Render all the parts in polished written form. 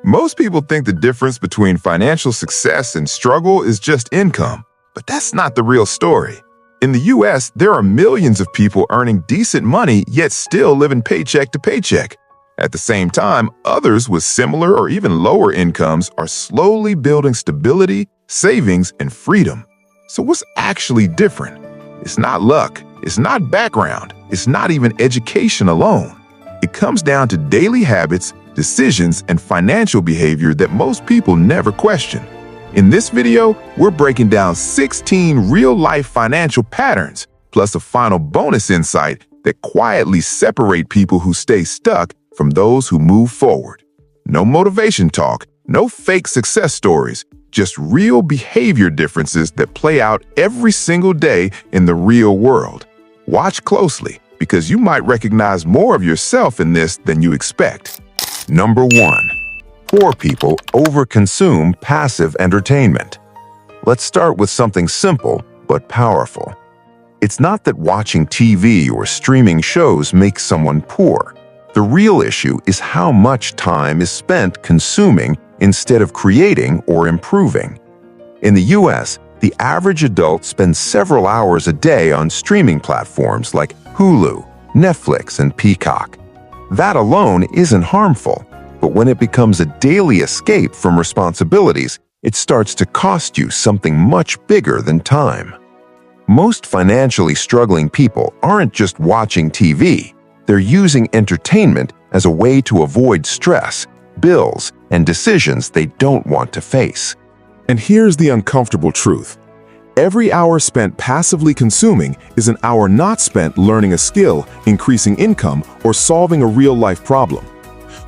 Most people think the difference between financial success and struggle is just income, but that's not the real story. In the US, there are millions of people earning decent money yet still living paycheck to paycheck. At the same time, others with similar or even lower incomes are slowly building stability, savings, and freedom. So what's actually different? It's not luck, it's not background, it's not even education alone. It comes down to daily habits, decisions, and financial behavior that most people never question. In this video, we're breaking down 16 real-life financial patterns, plus a final bonus insight that quietly separate people who stay stuck from those who move forward. No motivation talk, no fake success stories, just real behavior differences that play out every single day in the real world. Watch closely, because you might recognize more of yourself in this than you expect. Number 1. Poor people overconsume passive entertainment. Let's start with something simple but powerful. It's not that watching TV or streaming shows makes someone poor. The real issue is how much time is spent consuming instead of creating or improving. In the US, the average adult spends several hours a day on streaming platforms like Hulu, Netflix, and Peacock. That alone isn't harmful, but when it becomes a daily escape from responsibilities, it starts to cost you something much bigger than time. Most financially struggling people aren't just watching TV. They're using entertainment as a way to avoid stress, bills, and decisions they don't want to face. And here's the uncomfortable truth. Every hour spent passively consuming is an hour not spent learning a skill, increasing income, or solving a real-life problem.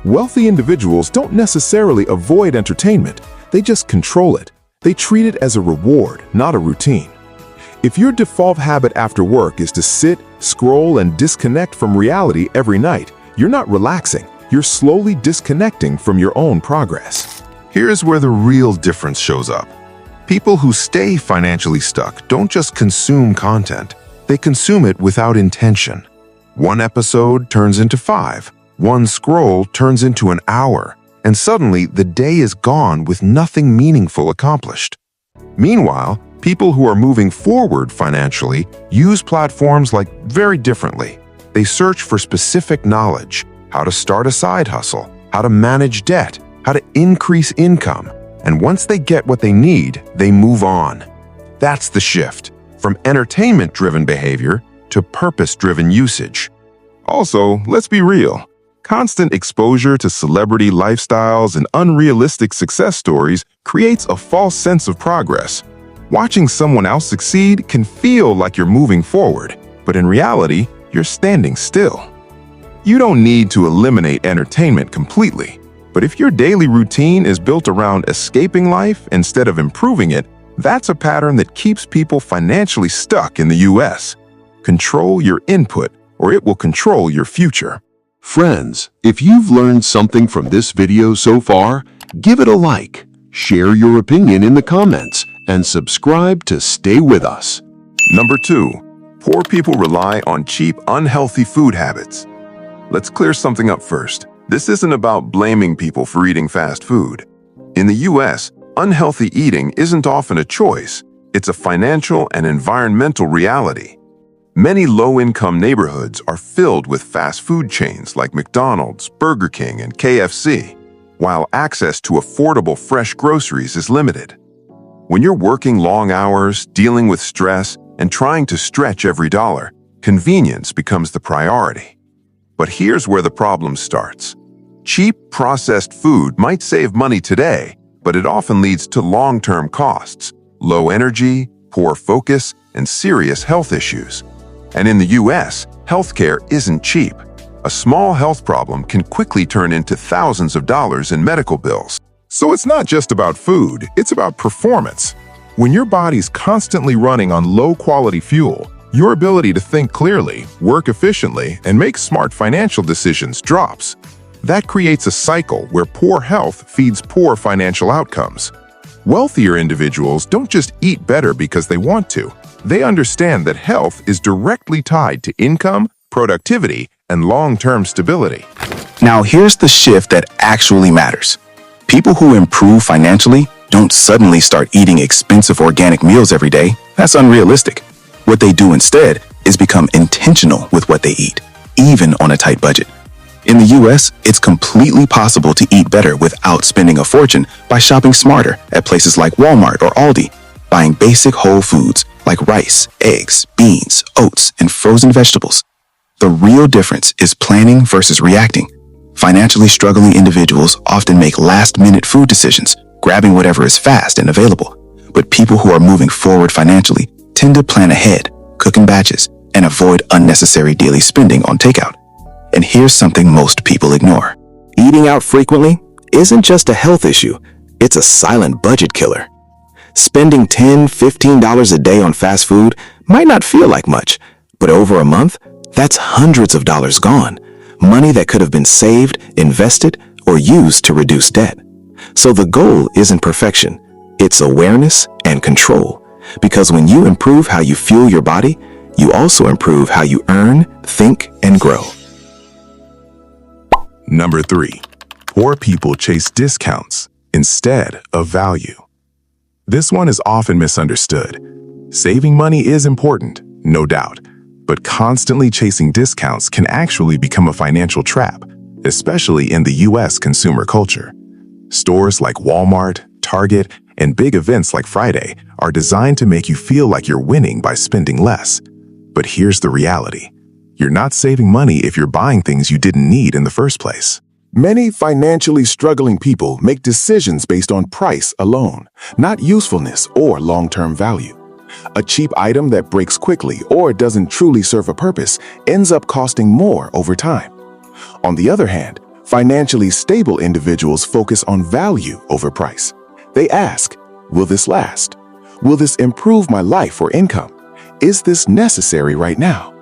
Wealthy individuals don't necessarily avoid entertainment, they just control it. They treat it as a reward, not a routine. If your default habit after work is to sit, scroll, and disconnect from reality every night, you're not relaxing, you're slowly disconnecting from your own progress. Here's where the real difference shows up. People who stay financially stuck don't just consume content, they consume it without intention. One episode turns into 5, one scroll turns into an hour, and suddenly the day is gone with nothing meaningful accomplished. Meanwhile, people who are moving forward financially use platforms very differently. They search for specific knowledge, how to start a side hustle, how to manage debt, how to increase income. And once they get what they need, they move on. That's the shift, from entertainment-driven behavior to purpose-driven usage. Also, let's be real. Constant exposure to celebrity lifestyles and unrealistic success stories creates a false sense of progress. Watching someone else succeed can feel like you're moving forward, but in reality, you're standing still. You don't need to eliminate entertainment completely. But if your daily routine is built around escaping life instead of improving it, that's a pattern that keeps people financially stuck in the US. Control your input, or it will control your future. Friends, if you've learned something from this video so far, give it a like, share your opinion in the comments, and subscribe to stay with us. Number 2. Poor people rely on cheap, unhealthy food habits. Let's clear something up first. This isn't about blaming people for eating fast food. In the US, unhealthy eating isn't often a choice. It's a financial and environmental reality. Many low-income neighborhoods are filled with fast food chains like McDonald's, Burger King, and KFC, while access to affordable fresh groceries is limited. When you're working long hours, dealing with stress, and trying to stretch every dollar, convenience becomes the priority. But here's where the problem starts. Cheap, processed food might save money today, but it often leads to long-term costs, low energy, poor focus, and serious health issues. And in the US, healthcare isn't cheap. A small health problem can quickly turn into thousands of dollars in medical bills. So it's not just about food, it's about performance. When your body's constantly running on low-quality fuel, your ability to think clearly, work efficiently, and make smart financial decisions drops. That creates a cycle where poor health feeds poor financial outcomes. Wealthier individuals don't just eat better because they want to. They understand that health is directly tied to income, productivity, and long-term stability. Now here's the shift that actually matters. People who improve financially don't suddenly start eating expensive organic meals every day. That's unrealistic. What they do instead is become intentional with what they eat, even on a tight budget. In the US, it's completely possible to eat better without spending a fortune by shopping smarter at places like Walmart or Aldi, buying basic whole foods like rice, eggs, beans, oats, and frozen vegetables. The real difference is planning versus reacting. Financially struggling individuals often make last-minute food decisions, grabbing whatever is fast and available. But people who are moving forward financially tend to plan ahead, cook in batches, and avoid unnecessary daily spending on takeout. And here's something most people ignore. Eating out frequently isn't just a health issue, it's a silent budget killer. Spending $10, $15 a day on fast food might not feel like much, but over a month, that's hundreds of dollars gone. Money that could have been saved, invested, or used to reduce debt. So the goal isn't perfection, it's awareness and control. Because when you improve how you fuel your body, you also improve how you earn, think, and grow. Number 3. Poor people chase discounts instead of value. This one is often misunderstood. Saving money is important, no doubt, but constantly chasing discounts can actually become a financial trap, especially in the US consumer culture. Stores like Walmart, Target, and big events like Friday are designed to make you feel like you're winning by spending less. But here's the reality. You're not saving money if you're buying things you didn't need in the first place. Many financially struggling people make decisions based on price alone, not usefulness or long-term value. A cheap item that breaks quickly or doesn't truly serve a purpose ends up costing more over time. On the other hand, financially stable individuals focus on value over price. They ask, will this last? Will this improve my life or income? Is this necessary right now?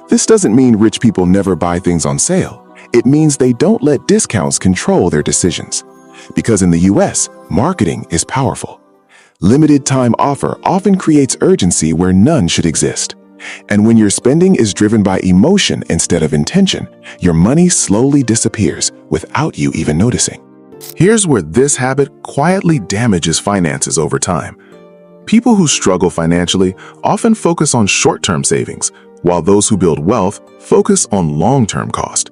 This doesn't mean rich people never buy things on sale. It means they don't let discounts control their decisions. Because in the US, marketing is powerful. Limited time offer often creates urgency where none should exist. And when your spending is driven by emotion instead of intention, your money slowly disappears without you even noticing. Here's where this habit quietly damages finances over time. People who struggle financially often focus on short-term savings, while those who build wealth focus on long-term cost.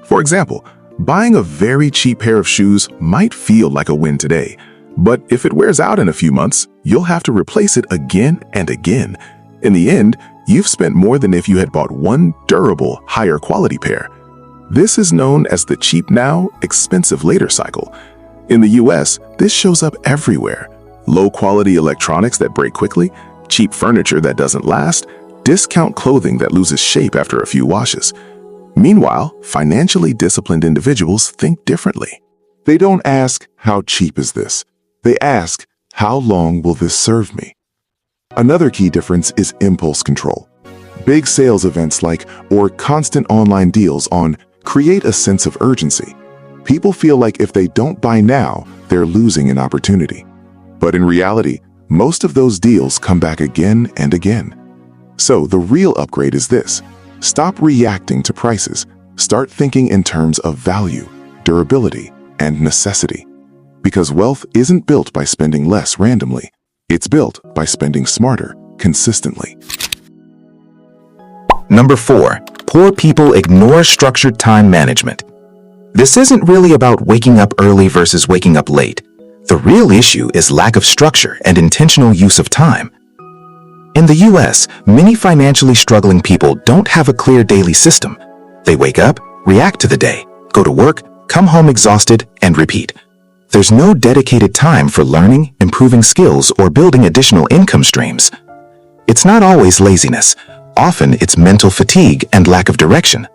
For example, buying a very cheap pair of shoes might feel like a win today, but if it wears out in a few months, you'll have to replace it again and again. In the end, you've spent more than if you had bought one durable, higher quality pair. This is known as the cheap now, expensive later cycle. In the US, this shows up everywhere. Low-quality electronics that break quickly, cheap furniture that doesn't last, discount clothing that loses shape after a few washes. Meanwhile, financially disciplined individuals think differently. They don't ask, how cheap is this? They ask, how long will this serve me? Another key difference is impulse control. Big sales events or constant online deals create a sense of urgency. People feel like if they don't buy now, they're losing an opportunity. But in reality, most of those deals come back again and again. So the real upgrade is this. Stop reacting to prices. Start thinking in terms of value, durability, and necessity. Because wealth isn't built by spending less randomly. It's built by spending smarter, consistently. Number 4. Poor people ignore structured time management. This isn't really about waking up early versus waking up late. The real issue is lack of structure and intentional use of time. In the US, many financially struggling people don't have a clear daily system. They wake up, react to the day, go to work, come home exhausted, and repeat. There's no dedicated time for learning, improving skills, or building additional income streams. It's not always laziness. Often it's mental fatigue and lack of direction.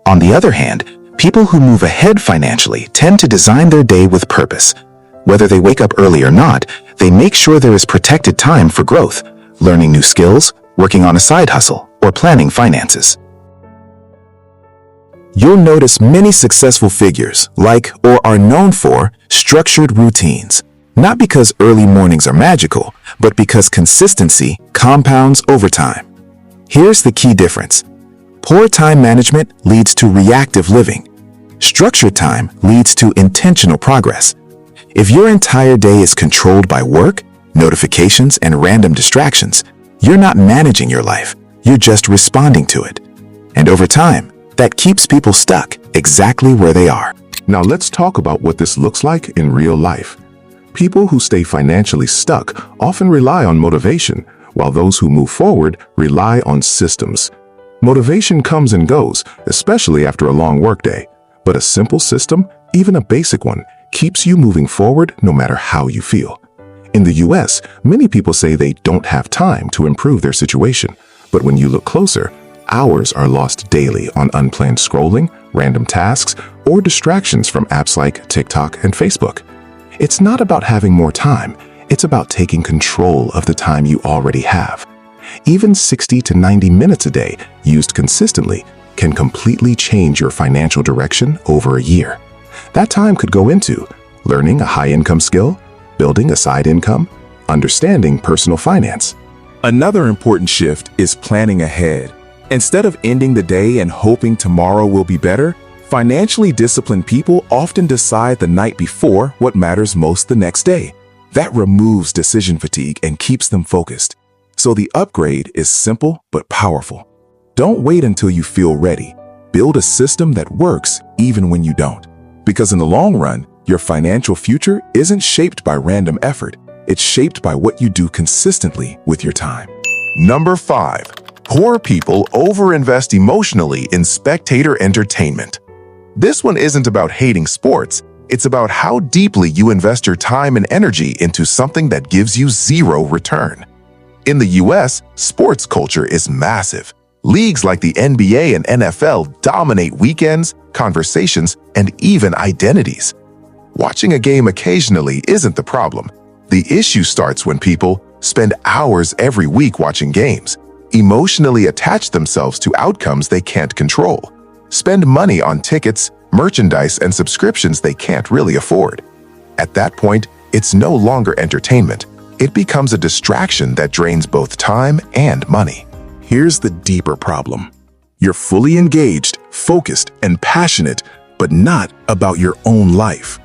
On the other hand, people who move ahead financially tend to design their day with purpose. Whether they wake up early or not, they make sure there is protected time for growth, learning new skills, working on a side hustle, or planning finances. You'll notice many successful figures like or are known for structured routines. Not because early mornings are magical, but because consistency compounds over time. Here's the key difference. Poor time management leads to reactive living. Structured time leads to intentional progress. If your entire day is controlled by work, notifications, and random distractions, you're not managing your life, you're just responding to it. And over time, that keeps people stuck exactly where they are. Now let's talk about what this looks like in real life. People who stay financially stuck often rely on motivation, while those who move forward rely on systems. Motivation comes and goes, especially after a long workday. But a simple system, even a basic one, keeps you moving forward no matter how you feel. In the US, many people say they don't have time to improve their situation. But when you look closer, hours are lost daily on unplanned scrolling, random tasks, or distractions from apps like TikTok and Facebook. It's not about having more time, it's about taking control of the time you already have. Even 60 to 90 minutes a day, used consistently, can completely change your financial direction over a year. That time could go into learning a high-income skill, building a side income, understanding personal finance. Another important shift is planning ahead. Instead of ending the day and hoping tomorrow will be better, financially disciplined people often decide the night before what matters most the next day. That removes decision fatigue and keeps them focused. So the upgrade is simple but powerful. Don't wait until you feel ready. Build a system that works even when you don't. Because in the long run, your financial future isn't shaped by random effort. It's shaped by what you do consistently with your time. Number 5. Poor people overinvest emotionally in spectator entertainment. This one isn't about hating sports. It's about how deeply you invest your time and energy into something that gives you zero return. In the US, sports culture is massive. Leagues like the NBA and NFL dominate weekends, conversations, and even identities. Watching a game occasionally isn't the problem. The issue starts when people spend hours every week watching games, emotionally attach themselves to outcomes they can't control, spend money on tickets, merchandise, and subscriptions they can't really afford. At that point, it's no longer entertainment. It becomes a distraction that drains both time and money. Here's the deeper problem. You're fully engaged, focused, and passionate, but not about your own life.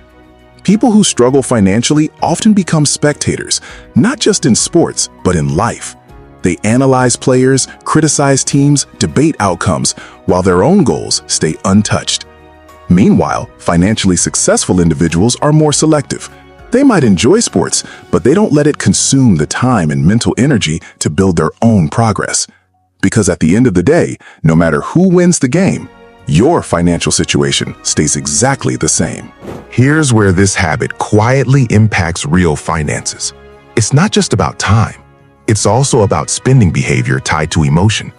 People who struggle financially often become spectators, not just in sports, but in life. They analyze players, criticize teams, debate outcomes, while their own goals stay untouched. Meanwhile, financially successful individuals are more selective. They might enjoy sports, but they don't let it consume the time and mental energy to build their own progress. Because at the end of the day, no matter who wins the game, your financial situation stays exactly the same. Here's where this habit quietly impacts real finances. It's not just about time. It's also about spending behavior tied to emotion.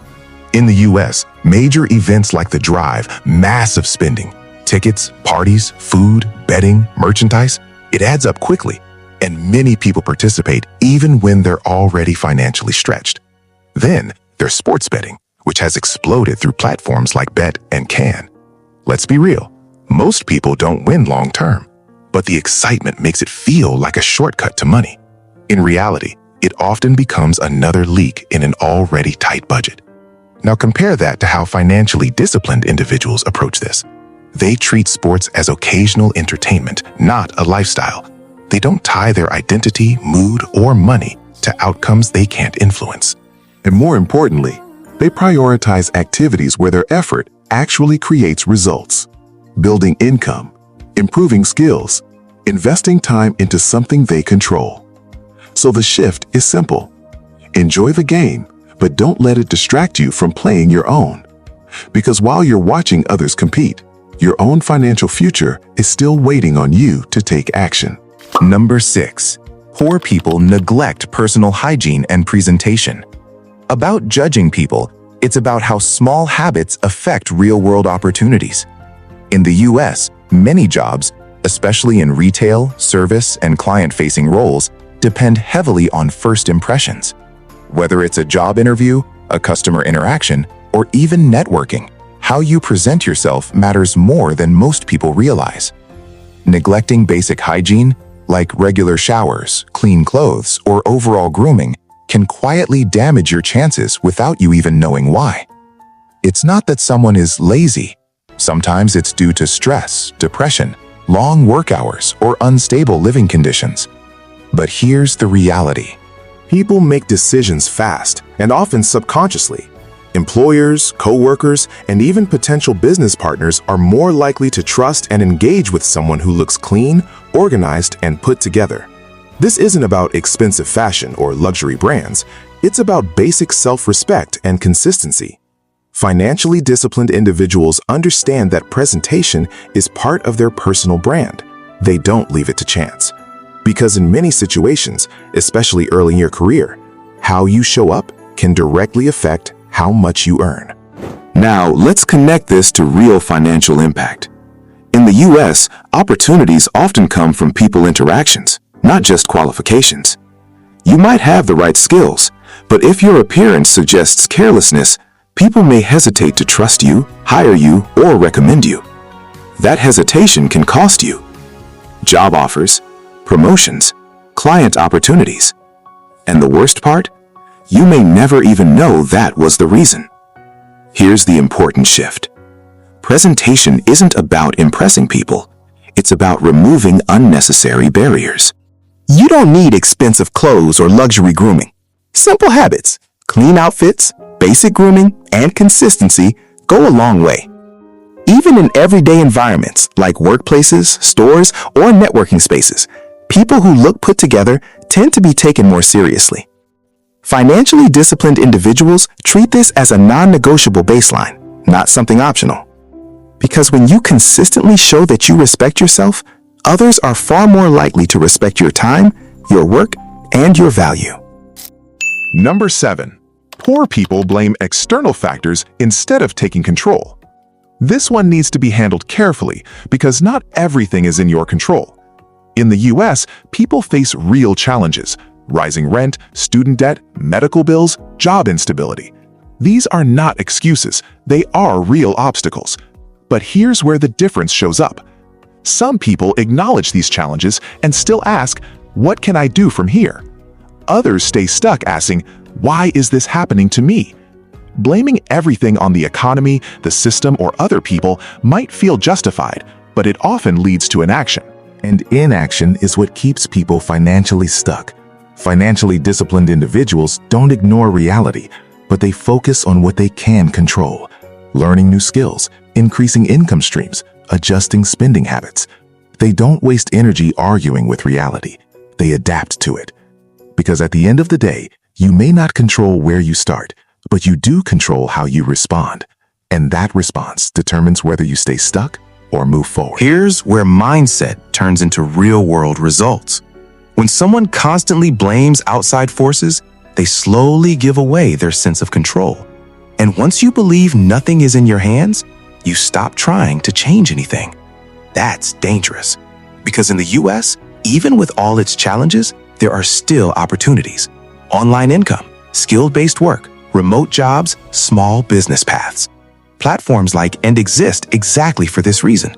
In the US, major events like the drive, massive spending, tickets, parties, food, betting, merchandise, it adds up quickly, and many people participate even when they're already financially stretched. Then, there's sports betting, which has exploded through platforms like Bet and Can. Let's be real, most people don't win long term, but the excitement makes it feel like a shortcut to money. In reality, it often becomes another leak in an already tight budget. Now compare that to how financially disciplined individuals approach this. They treat sports as occasional entertainment, not a lifestyle. They don't tie their identity, mood, or money to outcomes they can't influence. And more importantly, they prioritize activities where their effort actually creates results. Building income, improving skills, investing time into something they control. So the shift is simple. Enjoy the game, but don't let it distract you from playing your own. Because while you're watching others compete, your own financial future is still waiting on you to take action. Number 6. Poor people neglect personal hygiene and presentation. About judging people, it's about how small habits affect real-world opportunities. In the US, many jobs, especially in retail, service, and client-facing roles, depend heavily on first impressions. Whether it's a job interview, a customer interaction, or even networking, how you present yourself matters more than most people realize. Neglecting basic hygiene, like regular showers, clean clothes, or overall grooming, can quietly damage your chances without you even knowing why. It's not that someone is lazy. Sometimes it's due to stress, depression, long work hours, or unstable living conditions. But here's the reality. People make decisions fast and often subconsciously. Employers, co-workers, and even potential business partners are more likely to trust and engage with someone who looks clean, organized, and put together. This isn't about expensive fashion or luxury brands. It's about basic self-respect and consistency. Financially disciplined individuals understand that presentation is part of their personal brand. They don't leave it to chance. Because in many situations, especially early in your career, how you show up can directly affect how much you earn. Now, let's connect this to real financial impact. In the US, opportunities often come from people interactions, not just qualifications. You might have the right skills, but if your appearance suggests carelessness, people may hesitate to trust you, hire you, or recommend you. That hesitation can cost you job offers, promotions, client opportunities. And the worst part? You may never even know that was the reason. Here's the important shift. Presentation isn't about impressing people. It's about removing unnecessary barriers. You don't need expensive clothes or luxury grooming. Simple habits, clean outfits, basic grooming, and consistency go a long way. Even in everyday environments like workplaces, stores, or networking spaces, people who look put together tend to be taken more seriously. Financially disciplined individuals treat this as a non-negotiable baseline, not something optional. Because when you consistently show that you respect yourself, others are far more likely to respect your time, your work, and your value. Number 7. Poor people blame external factors instead of taking control. This one needs to be handled carefully because not everything is in your control. In the US, people face real challenges: rising rent, student debt, medical bills, job instability. These are not excuses, they are real obstacles. But here's where the difference shows up. Some people acknowledge these challenges and still ask, "What can I do from here?" Others stay stuck asking, "Why is this happening to me?" Blaming everything on the economy, the system, or other people might feel justified, but it often leads to inaction. And inaction is what keeps people financially stuck. Financially disciplined individuals don't ignore reality, but they focus on what they can control. Learning new skills, increasing income streams, adjusting spending habits. They don't waste energy arguing with reality. They adapt to it. Because at the end of the day, you may not control where you start, but you do control how you respond. And that response determines whether you stay stuck or move forward. Here's where mindset turns into real-world results. When someone constantly blames outside forces, they slowly give away their sense of control. And once you believe nothing is in your hands, you stop trying to change anything. That's dangerous. Because in the US, even with all its challenges, there are still opportunities. Online income, skill-based work, remote jobs, small business paths. Platforms like and exist exactly for this reason.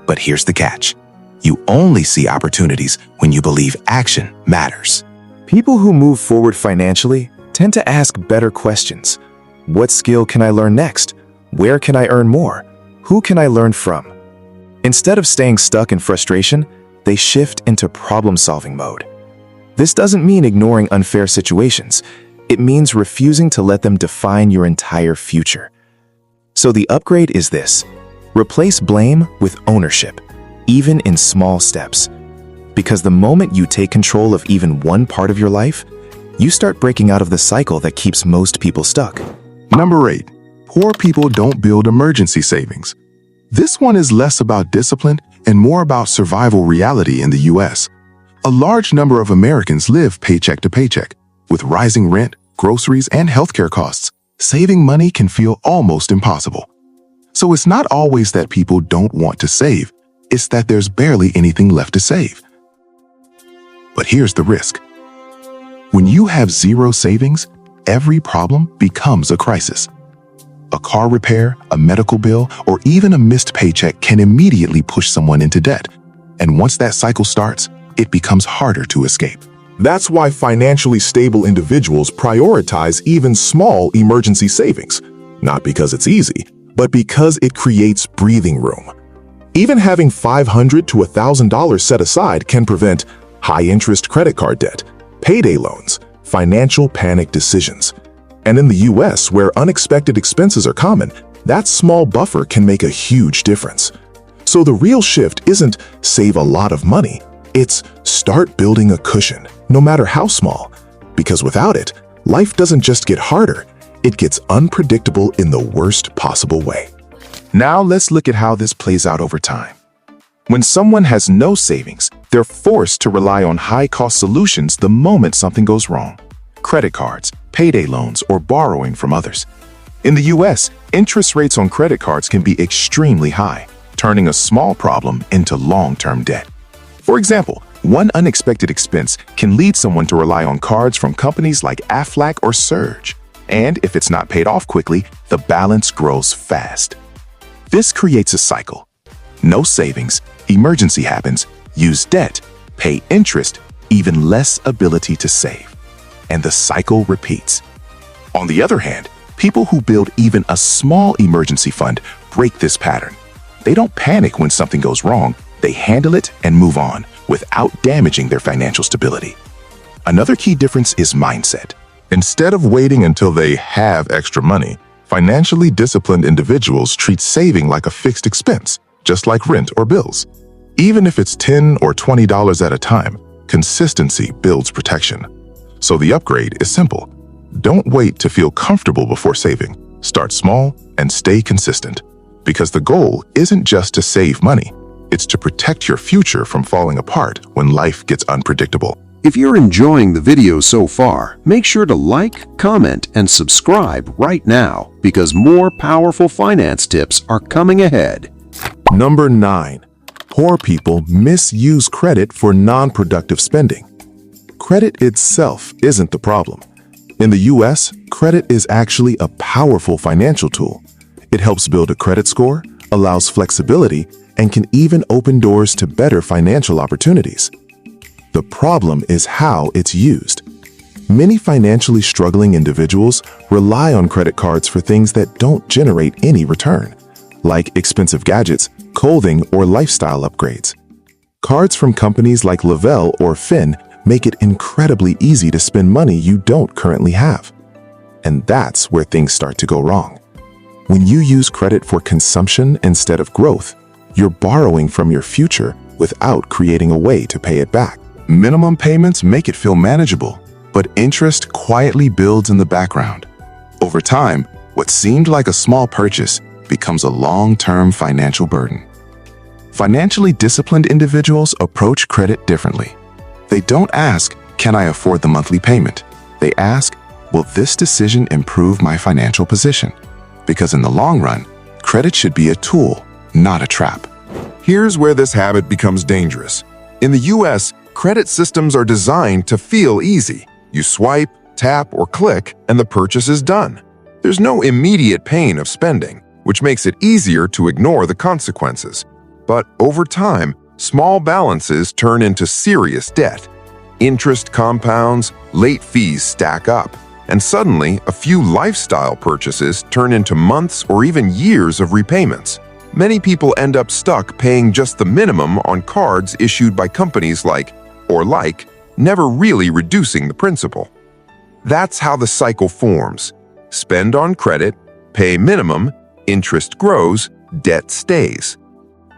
But here's the catch. You only see opportunities when you believe action matters. People who move forward financially tend to ask better questions. What skill can I learn next? Where can I earn more? Who can I learn from? Instead of staying stuck in frustration, they shift into problem-solving mode. This doesn't mean ignoring unfair situations. It means refusing to let them define your entire future. So the upgrade is this: replace blame with ownership, even in small steps. Because the moment you take control of even one part of your life, you start breaking out of the cycle that keeps most people stuck. Number 8. Poor people don't build emergency savings. This one is less about discipline and more about survival reality in the US. A large number of Americans live paycheck to paycheck. With rising rent, groceries, and healthcare costs, saving money can feel almost impossible. So it's not always that people don't want to save, it's that there's barely anything left to save. But here's the risk. When you have zero savings, every problem becomes a crisis. A car repair, a medical bill, or even a missed paycheck can immediately push someone into debt. And once that cycle starts, it becomes harder to escape. That's why financially stable individuals prioritize even small emergency savings. Not because it's easy, but because it creates breathing room. Even having $500 to $1,000 set aside can prevent high-interest credit card debt, payday loans, financial panic decisions. And in the US, where unexpected expenses are common, that small buffer can make a huge difference. So the real shift isn't save a lot of money, it's start building a cushion, no matter how small. Because without it, life doesn't just get harder, it gets unpredictable in the worst possible way. Now let's look at how this plays out over time. When someone has no savings, they're forced to rely on high-cost solutions the moment something goes wrong. Credit cards, payday loans, or borrowing from others. In the US, interest rates on credit cards can be extremely high, turning a small problem into long-term debt. For example, one unexpected expense can lead someone to rely on cards from companies like Aflac or Surge. And if it's not paid off quickly, the balance grows fast. This creates a cycle. No savings, emergency happens, use debt, pay interest, even less ability to save. And the cycle repeats. On the other hand, people who build even a small emergency fund break this pattern. They don't panic when something goes wrong, they handle it and move on without damaging their financial stability. Another key difference is mindset. Instead of waiting until they have extra money, financially disciplined individuals treat saving like a fixed expense, just like rent or bills. Even if it's $10 or $20 at a time, consistency builds protection. So the upgrade is simple. Don't wait to feel comfortable before saving. Start small and stay consistent. Because the goal isn't just to save money, it's to protect your future from falling apart when life gets unpredictable. If you're enjoying the video so far, make sure to like, comment, and subscribe right now because more powerful finance tips are coming ahead. Number 9. Poor people misuse credit for non-productive spending. Credit itself isn't the problem. In the US, credit is actually a powerful financial tool. It helps build a credit score, allows flexibility, and can even open doors to better financial opportunities. The problem is how it's used. Many financially struggling individuals rely on credit cards for things that don't generate any return, like expensive gadgets, clothing, or lifestyle upgrades. Cards from companies like Lavelle or Finn make it incredibly easy to spend money you don't currently have. And that's where things start to go wrong. When you use credit for consumption instead of growth, you're borrowing from your future without creating a way to pay it back. Minimum payments make it feel manageable, but interest quietly builds in the background. Over time, what seemed like a small purchase becomes a long-term financial burden. Financially disciplined individuals approach credit differently. They don't ask, "Can I afford the monthly payment?" They ask, "Will this decision improve my financial position?" Because in the long run, credit should be a tool, not a trap. Here's where this habit becomes dangerous. In the US, credit systems are designed to feel easy. You swipe, tap, or click, and the purchase is done. There's no immediate pain of spending, which makes it easier to ignore the consequences. But over time, small balances turn into serious debt. Interest compounds, late fees stack up, and suddenly a few lifestyle purchases turn into months or even years of repayments. Many people end up stuck paying just the minimum on cards issued by companies like, never really reducing the principal. That's how the cycle forms. Spend on credit, pay minimum, interest grows, debt stays.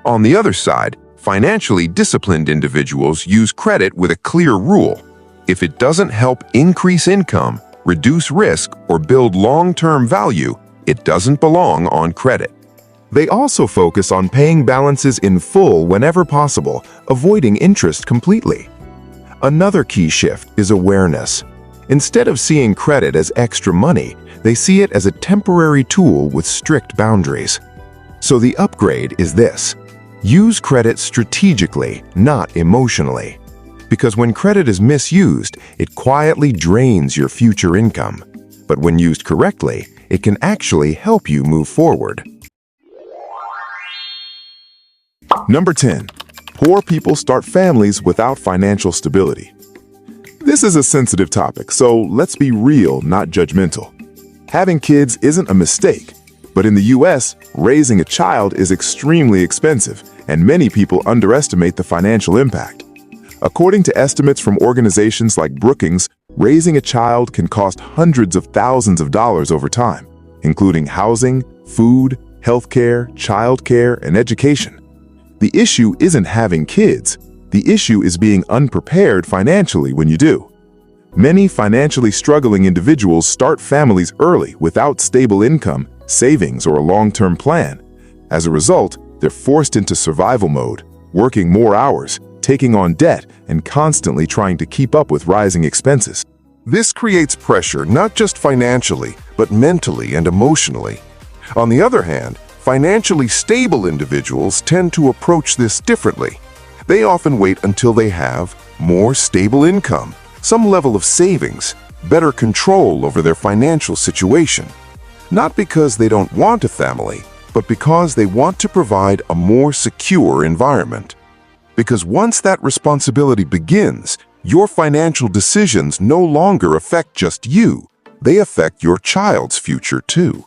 On the other side, financially disciplined individuals use credit with a clear rule. If it doesn't help increase income, reduce risk, or build long-term value, it doesn't belong on credit. They also focus on paying balances in full whenever possible, avoiding interest completely. Another key shift is awareness. Instead of seeing credit as extra money, they see it as a temporary tool with strict boundaries. So the upgrade is this: use credit strategically, not emotionally. Because when credit is misused, it quietly drains your future income. But when used correctly, it can actually help you move forward. Number 10. Poor people start families without financial stability. This is a sensitive topic, so let's be real, not judgmental. Having kids isn't a mistake. But in the US, raising a child is extremely expensive, and many people underestimate the financial impact. According to estimates from organizations like Brookings, raising a child can cost hundreds of thousands of dollars over time, including housing, food, healthcare, childcare, and education. The issue isn't having kids. The issue is being unprepared financially when you do. Many financially struggling individuals start families early without stable income, savings, or a long-term plan. As a result, they're forced into survival mode, working more hours, taking on debt, and constantly trying to keep up with rising expenses. This creates pressure not just financially, but mentally and emotionally. On the other hand, financially stable individuals tend to approach this differently. They often wait until they have more stable income, some level of savings, better control over their financial situation. Not because they don't want a family, but because they want to provide a more secure environment. Because once that responsibility begins, your financial decisions no longer affect just you. They affect your child's future too.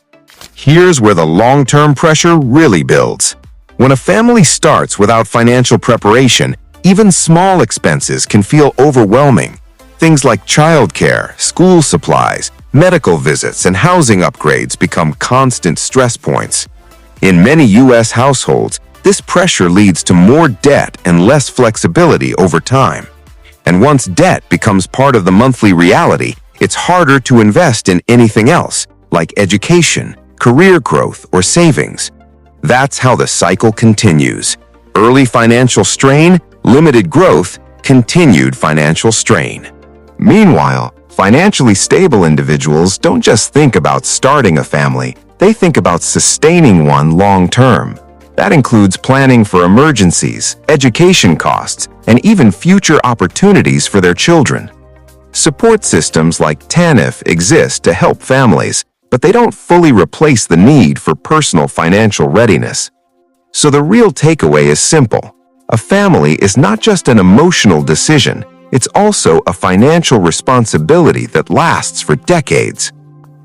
Here's where the long-term pressure really builds. When a family starts without financial preparation, even small expenses can feel overwhelming. Things like childcare, school supplies, medical visits, and housing upgrades become constant stress points. In many U.S. households, this pressure leads to more debt and less flexibility over time. And once debt becomes part of the monthly reality, it's harder to invest in anything else, like education, career growth, or savings. That's how the cycle continues. Early financial strain, limited growth, continued financial strain. Meanwhile, financially stable individuals don't just think about starting a family, they think about sustaining one long-term. That includes planning for emergencies, education costs, and even future opportunities for their children. Support systems like TANF exist to help families, but they don't fully replace the need for personal financial readiness. So the real takeaway is simple. A family is not just an emotional decision, it's also a financial responsibility that lasts for decades.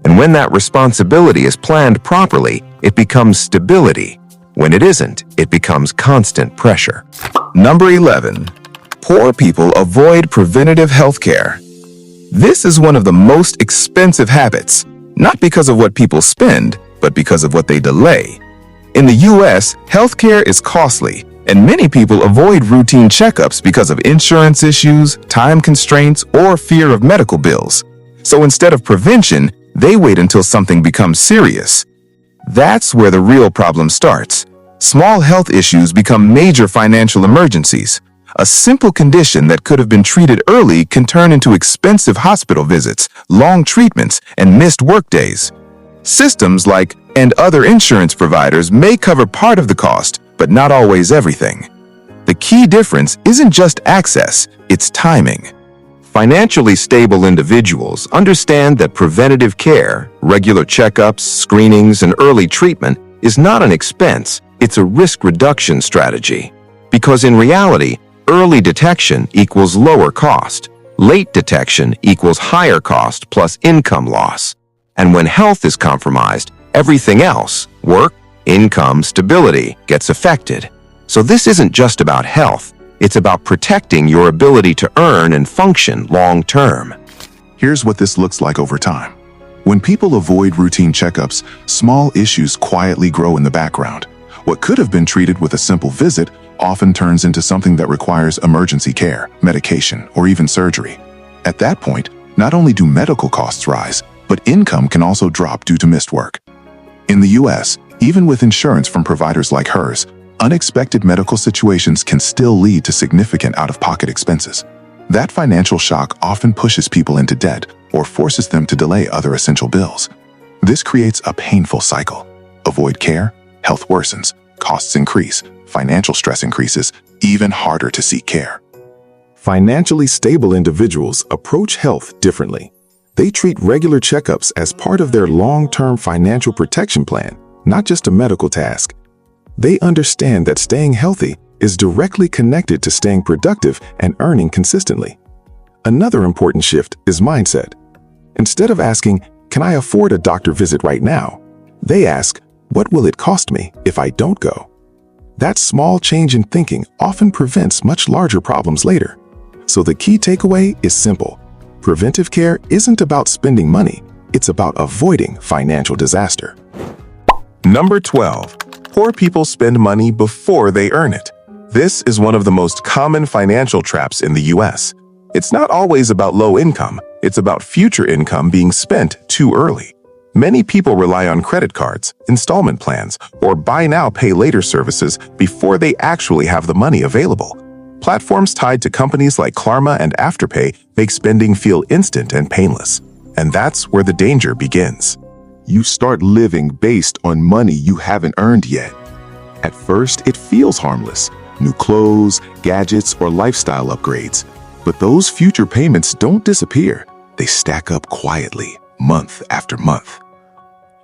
And when that responsibility is planned properly, it becomes stability. When it isn't, it becomes constant pressure. Number 11. Poor people avoid preventative health care. This is one of the most expensive habits, not because of what people spend, but because of what they delay. In the U.S., healthcare is costly, and many people avoid routine checkups because of insurance issues, time constraints, or fear of medical bills. So instead of prevention, they wait until something becomes serious. That's where the real problem starts. Small health issues become major financial emergencies. A simple condition that could have been treated early can turn into expensive hospital visits, long treatments, and missed workdays. Systems like and other insurance providers may cover part of the cost, but not always everything. The key difference isn't just access, it's timing. Financially stable individuals understand that preventative care, regular checkups, screenings, and early treatment is not an expense, it's a risk reduction strategy. Because in reality, early detection equals lower cost. Late detection equals higher cost plus income loss. And when health is compromised, everything else, work, income, stability, gets affected. So this isn't just about health. It's about protecting your ability to earn and function long-term. Here's what this looks like over time. When people avoid routine checkups, small issues quietly grow in the background. What could have been treated with a simple visit often turns into something that requires emergency care, medication, or even surgery. At that point, not only do medical costs rise, but income can also drop due to missed work. In the US, even with insurance from providers like hers, unexpected medical situations can still lead to significant out-of-pocket expenses. That financial shock often pushes people into debt or forces them to delay other essential bills. This creates a painful cycle. Avoid care, health worsens, costs increase, financial stress increases, even harder to seek care. Financially stable individuals approach health differently. They treat regular checkups as part of their long-term financial protection plan, not just a medical task. They understand that staying healthy is directly connected to staying productive and earning consistently. Another important shift is mindset. Instead of asking, "Can I afford a doctor visit right now?" they ask, What will it cost me if I don't go? That small change in thinking often prevents much larger problems later. So the key takeaway is simple. Preventive care isn't about spending money, it's about avoiding financial disaster. Number 12. Poor people spend money before they earn it. This is one of the most common financial traps in the US. It's not always about low income, it's about future income being spent too early. Many people rely on credit cards, installment plans, or buy now, pay later services before they actually have the money available. Platforms tied to companies like Klarna and Afterpay make spending feel instant and painless. And that's where the danger begins. You start living based on money you haven't earned yet. At first, it feels harmless. New clothes, gadgets, or lifestyle upgrades. But those future payments don't disappear. They stack up quietly, month after month.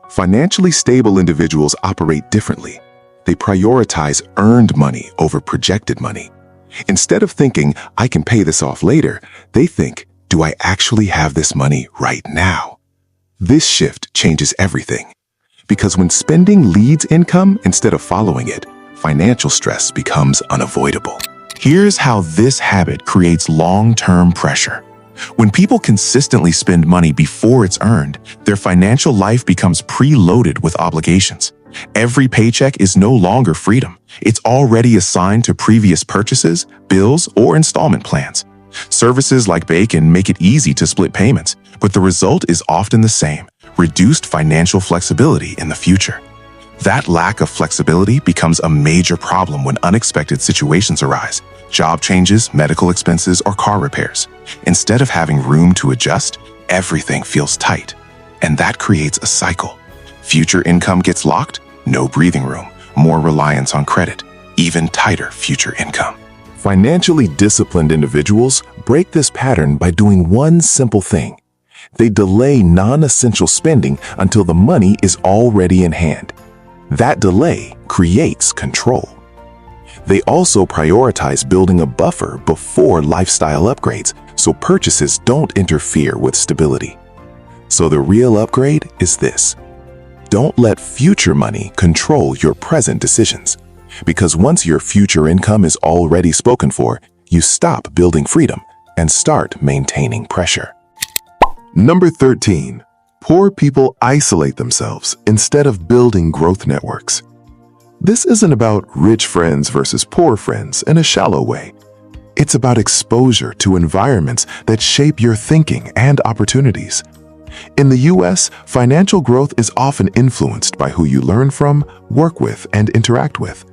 Financially stable individuals operate differently. They prioritize earned money over projected money. Instead of thinking, I can pay this off later, they think, do I actually have this money right now? This shift changes everything. Because when spending leads income instead of following it, financial stress becomes unavoidable. Here's how this habit creates long-term pressure. When people consistently spend money before it's earned, their financial life becomes preloaded with obligations. Every paycheck is no longer freedom. It's already assigned to previous purchases, bills, or installment plans. Services like Bacon make it easy to split payments, but the result is often the same: reduced financial flexibility in the future. That lack of flexibility becomes a major problem when unexpected situations arise: job changes, medical expenses, or car repairs. Instead of having room to adjust, everything feels tight. And that creates a cycle. Future income gets locked, no breathing room, more reliance on credit, even tighter future income. Financially disciplined individuals break this pattern by doing one simple thing. They delay non-essential spending until the money is already in hand. That delay creates control. They also prioritize building a buffer before lifestyle upgrades, so purchases don't interfere with stability. So the real upgrade is this: don't let future money control your present decisions. Because once your future income is already spoken for, you stop building freedom and start maintaining pressure. Number 13. Poor people isolate themselves instead of building growth networks. This isn't about rich friends versus poor friends in a shallow way. It's about exposure to environments that shape your thinking and opportunities. In the US, financial growth is often influenced by who you learn from, work with, and interact with.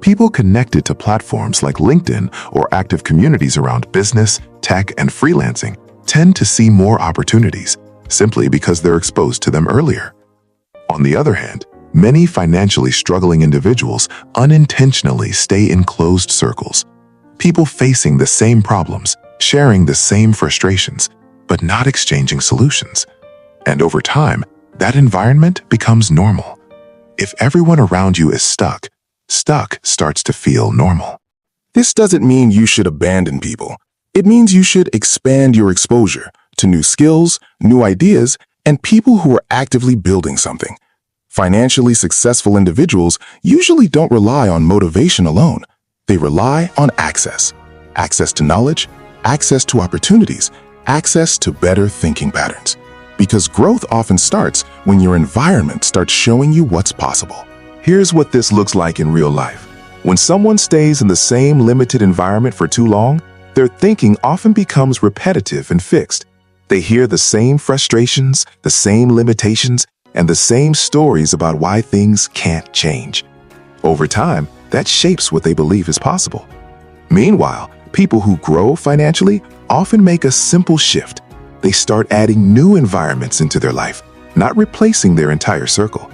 People connected to platforms like LinkedIn or active communities around business, tech, and freelancing tend to see more opportunities simply because they're exposed to them earlier. On the other hand, many financially struggling individuals unintentionally stay in closed circles. People facing the same problems, sharing the same frustrations, but not exchanging solutions. And over time, that environment becomes normal. If everyone around you is stuck starts to feel normal. This doesn't mean you should abandon people. It means you should expand your exposure to new skills, new ideas, and people who are actively building something. Financially successful individuals usually don't rely on motivation alone. They rely on access. Access to knowledge, access to opportunities, access to better thinking patterns. Because growth often starts when your environment starts showing you what's possible. Here's what this looks like in real life. When someone stays in the same limited environment for too long, their thinking often becomes repetitive and fixed. They hear the same frustrations, the same limitations, and the same stories about why things can't change. Over time, that shapes what they believe is possible. Meanwhile, people who grow financially often make a simple shift. They start adding new environments into their life, not replacing their entire circle.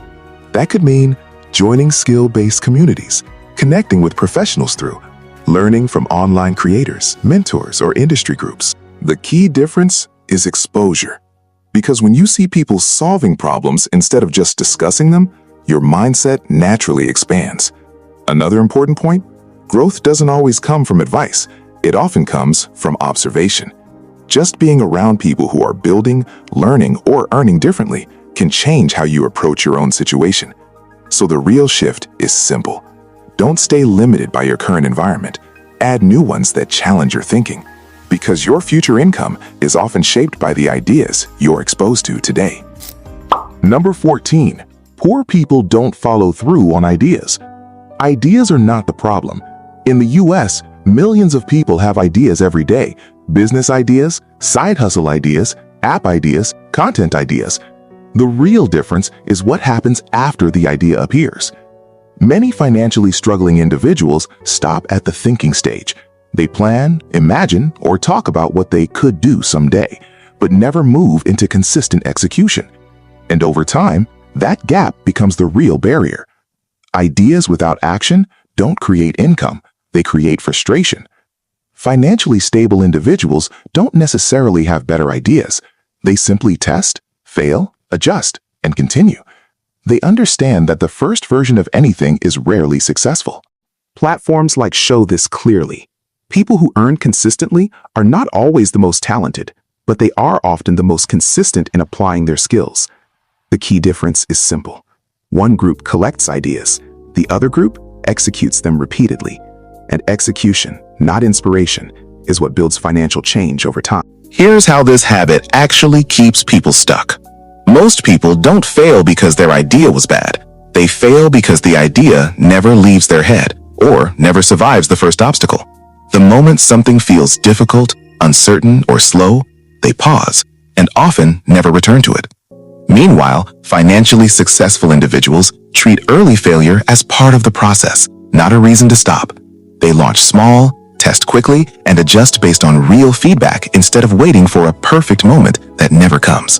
That could mean joining skill-based communities, connecting with professionals through learning from online creators, mentors, or industry groups. The key difference is exposure. Because when you see people solving problems instead of just discussing them, your mindset naturally expands. Another important point: growth doesn't always come from advice. It often comes from observation. Just being around people who are building, learning, or earning differently can change how you approach your own situation. So the real shift is simple. Don't stay limited by your current environment. Add new ones that challenge your thinking, because your future income is often shaped by the ideas you're exposed to today. Number 14. Poor people don't follow through on ideas. Ideas are not the problem. In the US, millions of people have ideas every day. Business ideas, side hustle ideas, app ideas, content ideas. The real difference is what happens after the idea appears. Many financially struggling individuals stop at the thinking stage. They plan, imagine, or talk about what they could do someday, but never move into consistent execution. And over time, that gap becomes the real barrier. Ideas without action don't create income, they create frustration. Financially stable individuals don't necessarily have better ideas. They simply test, fail, adjust, and continue. They understand that the first version of anything is rarely successful. Platforms like show this clearly. People who earn consistently are not always the most talented, but they are often the most consistent in applying their skills. The key difference is simple. One group collects ideas, the other group executes them repeatedly. And execution, not inspiration, is what builds financial change over time. Here's how this habit actually keeps people stuck. Most people don't fail because their idea was bad. They fail because the idea never leaves their head or never survives the first obstacle. The moment something feels difficult, uncertain, or slow, they pause and often never return to it. Meanwhile, financially successful individuals treat early failure as part of the process, not a reason to stop. They launch small, test quickly, and adjust based on real feedback instead of waiting for a perfect moment that never comes.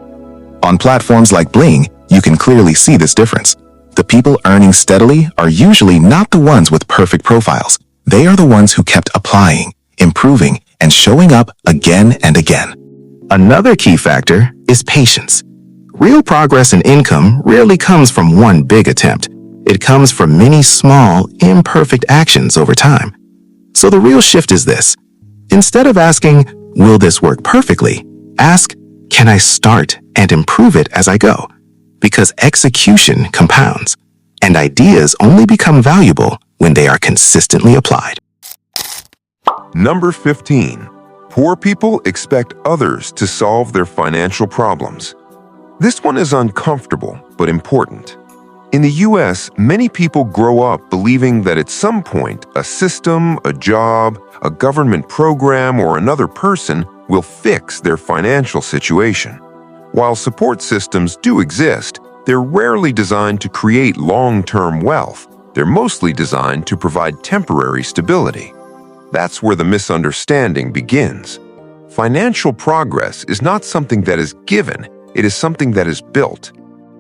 On platforms like Bling, you can clearly see this difference. The people earning steadily are usually not the ones with perfect profiles. They are the ones who kept applying, improving, and showing up again and again. Another key factor is patience. Real progress in income rarely comes from one big attempt. It comes from many small, imperfect actions over time. So the real shift is this. Instead of asking, will this work perfectly? Ask, can I start and improve it as I go? Because execution compounds, and ideas only become valuable when they are consistently applied. Number 15. Poor people expect others to solve their financial problems. This one is uncomfortable, but important. In the US, many people grow up believing that at some point, a system, a job, a government program, or another person will fix their financial situation. While support systems do exist, they're rarely designed to create long-term wealth. They're mostly designed to provide temporary stability. That's where the misunderstanding begins. Financial progress is not something that is given, it is something that is built.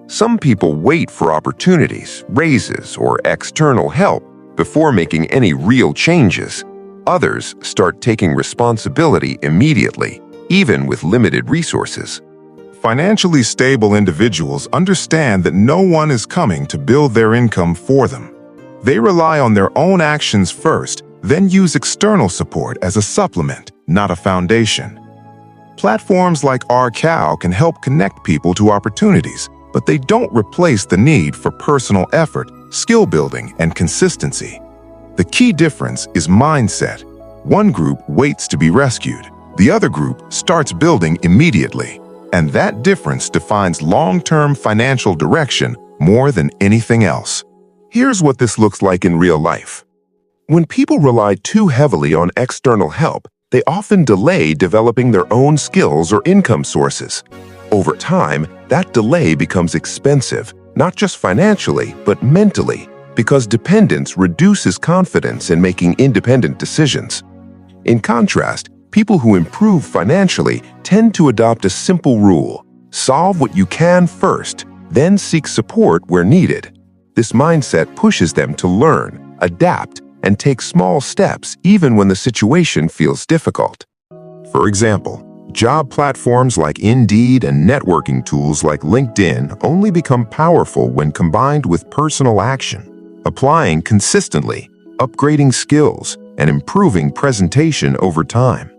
Some people wait for opportunities, raises, or external help before making any real changes. Others start taking responsibility immediately, even with limited resources. Financially stable individuals understand that no one is coming to build their income for them. They rely on their own actions first, then use external support as a supplement, not a foundation. Platforms like OurCow can help connect people to opportunities, but they don't replace the need for personal effort, skill building, and consistency. The key difference is mindset. One group waits to be rescued. The other group starts building immediately. And that difference defines long-term financial direction more than anything else. Here's what this looks like in real life. When people rely too heavily on external help, they often delay developing their own skills or income sources. Over time, that delay becomes expensive, not just financially, but mentally, because dependence reduces confidence in making independent decisions. In contrast, people who improve financially tend to adopt a simple rule: solve what you can first, then seek support where needed. This mindset pushes them to learn, adapt, and take small steps even when the situation feels difficult. For example, job platforms like Indeed and networking tools like LinkedIn only become powerful when combined with personal action. Applying consistently, upgrading skills, and improving presentation over time.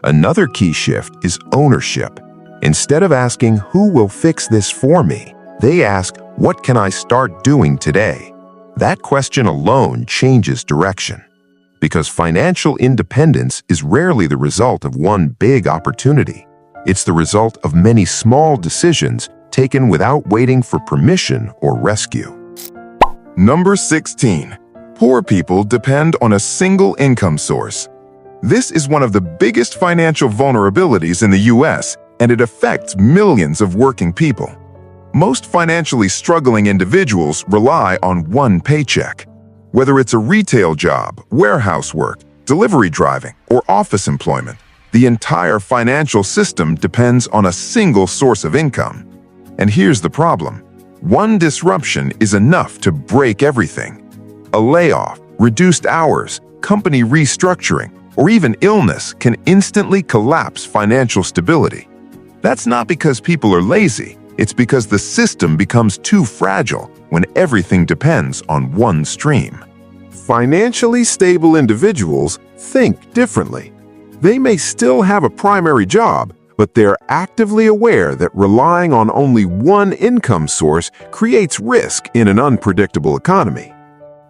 Another key shift is ownership. Instead of asking, who will fix this for me? They ask, What can I start doing today? That question alone changes direction. Because financial independence is rarely the result of one big opportunity. It's the result of many small decisions taken without waiting for permission or rescue. Number 16. Poor people depend on a single income source. This is one of the biggest financial vulnerabilities in the US, and it affects millions of working people. Most financially struggling individuals rely on one paycheck. Whether it's a retail job, warehouse work, delivery driving, or office employment, the entire financial system depends on a single source of income. And here's the problem. One disruption is enough to break everything. A layoff, reduced hours, company restructuring, or even illness can instantly collapse financial stability. That's not because people are lazy. It's because the system becomes too fragile when everything depends on one stream. Financially stable individuals think differently. They may still have a primary job, but they're actively aware that relying on only one income source creates risk in an unpredictable economy.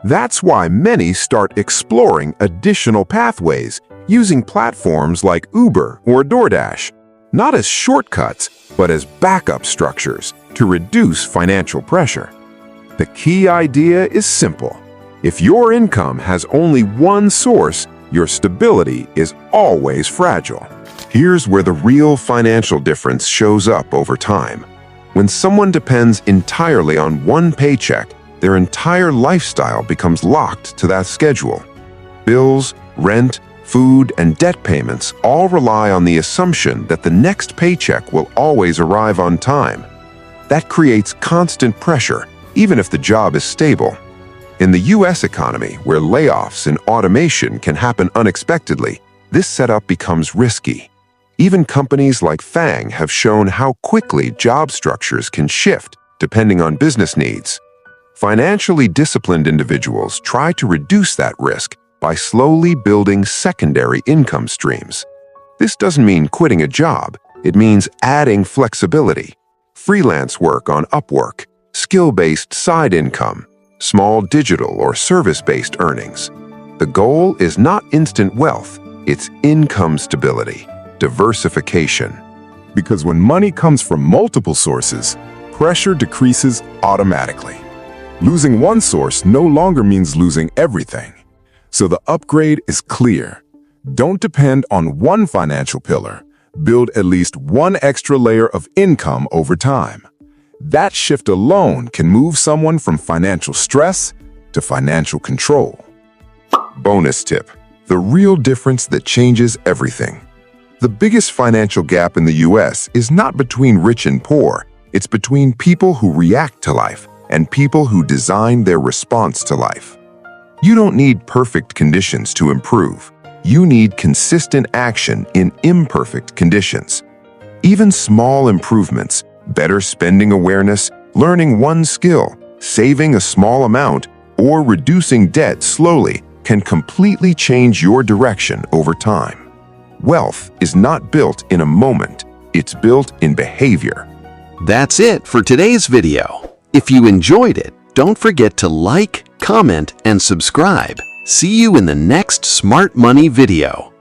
That's why many start exploring additional pathways using platforms like Uber or DoorDash, not as shortcuts, but as backup structures to reduce financial pressure. The key idea is simple. If your income has only one source, your stability is always fragile. Here's where the real financial difference shows up over time. When someone depends entirely on one paycheck, their entire lifestyle becomes locked to that schedule. Bills, rent, food, and debt payments all rely on the assumption that the next paycheck will always arrive on time. That creates constant pressure, even if the job is stable. In the US economy, where layoffs and automation can happen unexpectedly, this setup becomes risky. Even companies like FANG have shown how quickly job structures can shift depending on business needs. Financially disciplined individuals try to reduce that risk by slowly building secondary income streams. This doesn't mean quitting a job. It means adding flexibility, freelance work on Upwork, skill-based side income, small digital or service-based earnings. The goal is not instant wealth, it's income stability, diversification. Because when money comes from multiple sources, pressure decreases automatically. Losing one source no longer means losing everything. So the upgrade is clear. Don't depend on one financial pillar. Build at least one extra layer of income over time. That shift alone can move someone from financial stress to financial control. Bonus tip: the real difference that changes everything. The biggest financial gap in the US is not between rich and poor. It's between people who react to life and people who design their response to life. You don't need perfect conditions to improve. You need consistent action in imperfect conditions. Even small improvements, better spending awareness, learning one skill, saving a small amount, or reducing debt slowly can completely change your direction over time. Wealth is not built in a moment. It's built in behavior. That's it for today's video. If you enjoyed it, don't forget to like, comment, and subscribe. See you in the next Smart Money video.